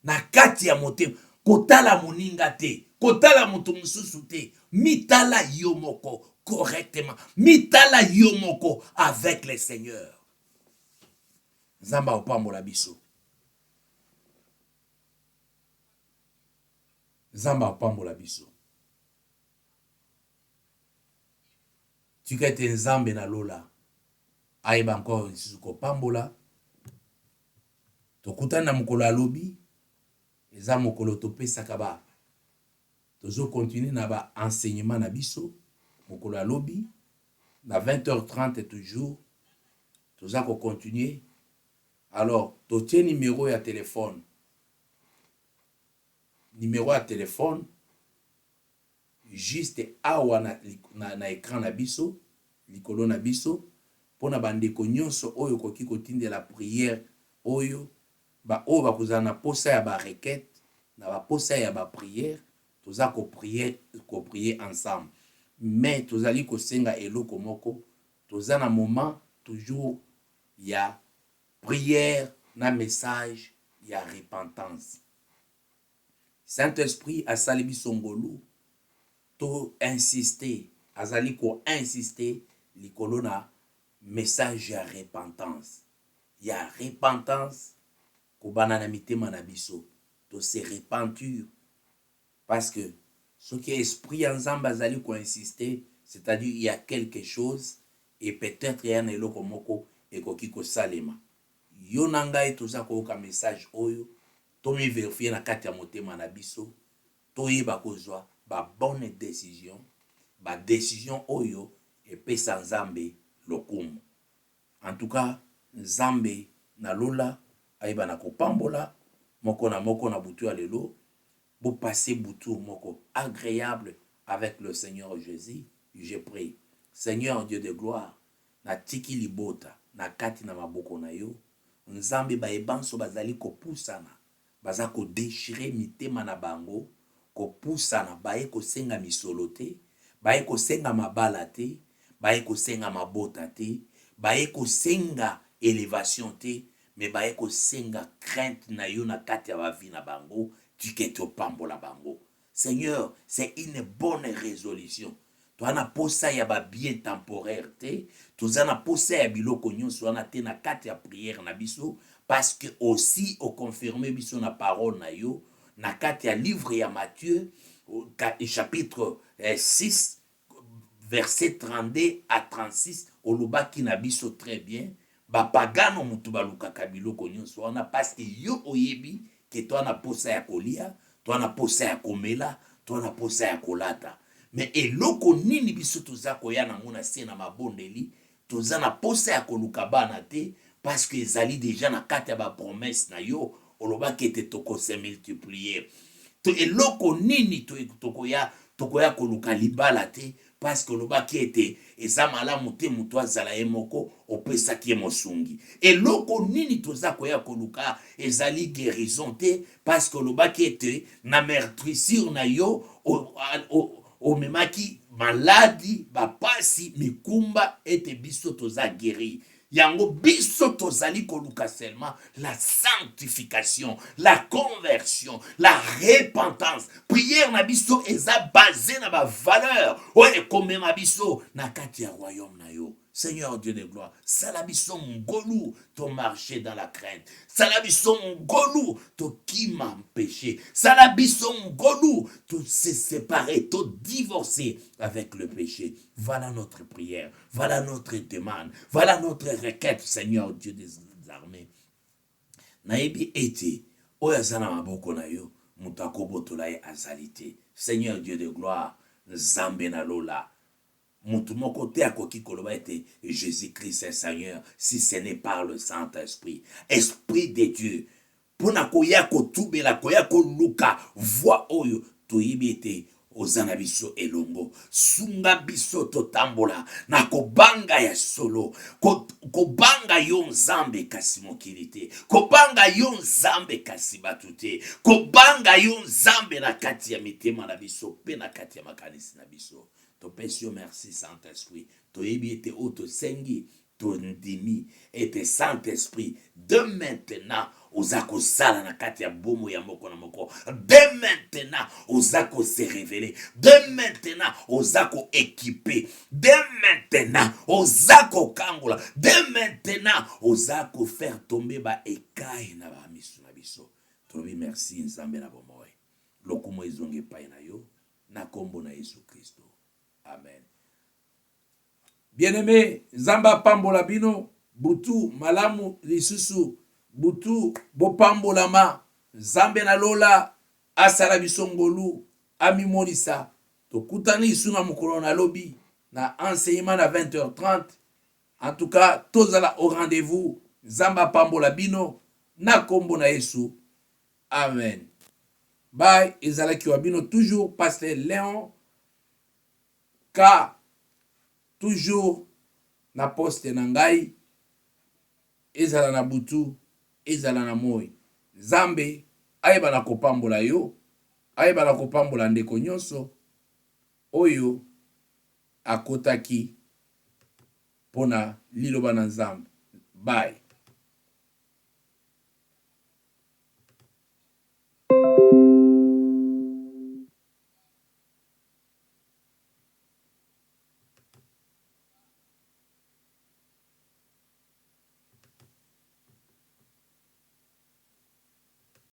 Na kati ya motema. Kotala moninga te. Kotala moto mususu te. Mitala yo moko correctement. Mitala yo moko avec le Seigneur. Zamba opambola biso. Zamba opambola biso. Tu kete nzambe na lola. Aiba encore nsuko pambola. Tokutana mokolo alobi. Eza mokolo topesaka ba. Tozo continuer na ba enseignement na biso. Mokolo alobi. Na 20h30 toujours. Toza ko continuer. Alors, totie numéro ya téléphone. Numéro ya téléphone. Juste awa na écran na biso. Likolo na biso. Pona bandeko nyonso oyo koki kotinde la prière oyo. Ba oyo bakozala na posa ya ba requête. Na ba posa ya ba prière. Toza ko prier ensemble. Mais tozali kosenga eloko moko. Toza na moment toujours ya prière na message ya repentance. Saint-Esprit asali biso ngolu to insister, azali ko insister likolo na message ya repentance. Ya repentance ko banana mitema na biso to se repentir parce que ce qui est esprit ensemble azali ko insister, c'est-à-dire il y a quelque chose et peut-être il y a un eloko moko ekoki ko salema. Yo nangai toza ko ka message oyo to mi vérifier na kati ya motema na biso to yeba kozwa ba bonne décision, ba décision oyo epesa nzambe lokumu. En tout cas, nzambe na lola aiba na kopambola moko na butu ya lelo bo passer butu moko agréable avec le Seigneur Jésus. Je prie, Seigneur Dieu de gloire, na tiki libota na kati na maboko na yo, nzambe ba ebanso bazali kopusana, baza ko déchirer mitema na bango, kopusana baye ko senga misolo te, baye ko senga mabala te, baye ko senga mabota te, baye ko senga élévation te, mais baye ko senga crainte na yo na kati ya ba vie na bango, tiketo pambola bango. Seigneur, c'est une bonne résolution. Toi na posa ya ba bien temporaire te, toza na posa ya biloko nyonso na te na kati ya prière na biso, parce que aussi au confirmer biso na parole na yo, na kati ya livre ya Matthieu, chapitre 6, verset 32 à 36, olobaki na biso très bien, ba pagano mutu balukaka biloko nyonso wana, parce que yo oyebi que toi na posa ya kolia, toi na posa ya komela, toi na posa ya kolata. Mais eloko nini biso toza koya na mona se na mabondeli, toza na posa ya koluka bana te, parce que ezali déjà na kati ya ba promesse na yo olobaki ete tokose multiplier to eloko nini tokoya koluka libala te parce que olobaki ete eza malamu te moto azala ye moko opesaki ye mosungi eloko nini toza koya koluka ezali guérison te parce que olobaki ete na meurtrissure na yo omemaki maladi bapasi mikumba ete biso toza guéri yango biso tozali koluka seulement la sanctification, la conversion, la repentance. Prière na biso eza basé na ba valeur. Oye komema biso na kati ya royaume na yo. Seigneur Dieu de gloire, salabiso ngolu to marcher dans la crainte. Salabiso ngolu to kima péché. Salabiso ngolu to se séparer, to divorcer avec le péché. Voilà notre prière, voilà notre demande, voilà notre requête, Seigneur Dieu des armées. Naebi ete, oyazana maboko na yo, mutako botola ye azalite. Seigneur Dieu de gloire, Nzambe na lola. Mutu moko te akoki koloba ete Jésus-Christ est Seigneur si ce n'est par le Saint-Esprit. Esprit de Dieu. Pona koya kotubela koya koluka voix oyo toyibi ete ozana biso elongo sunga biso totambola na kobanga ya solo kobanga yo nzambe kasi mokili te kobanga yo nzambe kasi batu te kobanga yo nzambe na kati ya mitema na biso pe na kati ya makanisi na biso topesi yo merci Saint-Esprit toyebi ete o tosengi tondimi ete Saint-Esprit de maintenant ozako sala na kati ya bomo ya moko na moko de maintenant ozako se révéler de maintenant ozako équiper de maintenant ozako kangola de maintenant ozako faire tomber ba ekai na ba misu na biso tobi merci nzambe na bomoy lokumo ezonge pa na yo na kombo na Yesu Kristo amen. Bien-aimé, Zamba pambola bino, butu malamu lisusu, butu bopambolama, Zambe na lola, asala bisongolu, amimonisa, tokutani isu na mukolo na lobi, na enseignement à 20h30. En tout cas, tozala au rendez-vous, Zamba pambola bino, na kombo na Yesu. Amen. Bye, ezala kiwabino toujours pasteur Léon, ka toujours na poste na ngai ezala na butu ezala na moi Zambe ayeba na kopambola yo ayeba na kopambola ndeko nyonso oyo akotaki pona liloba na Nzambe. Bye.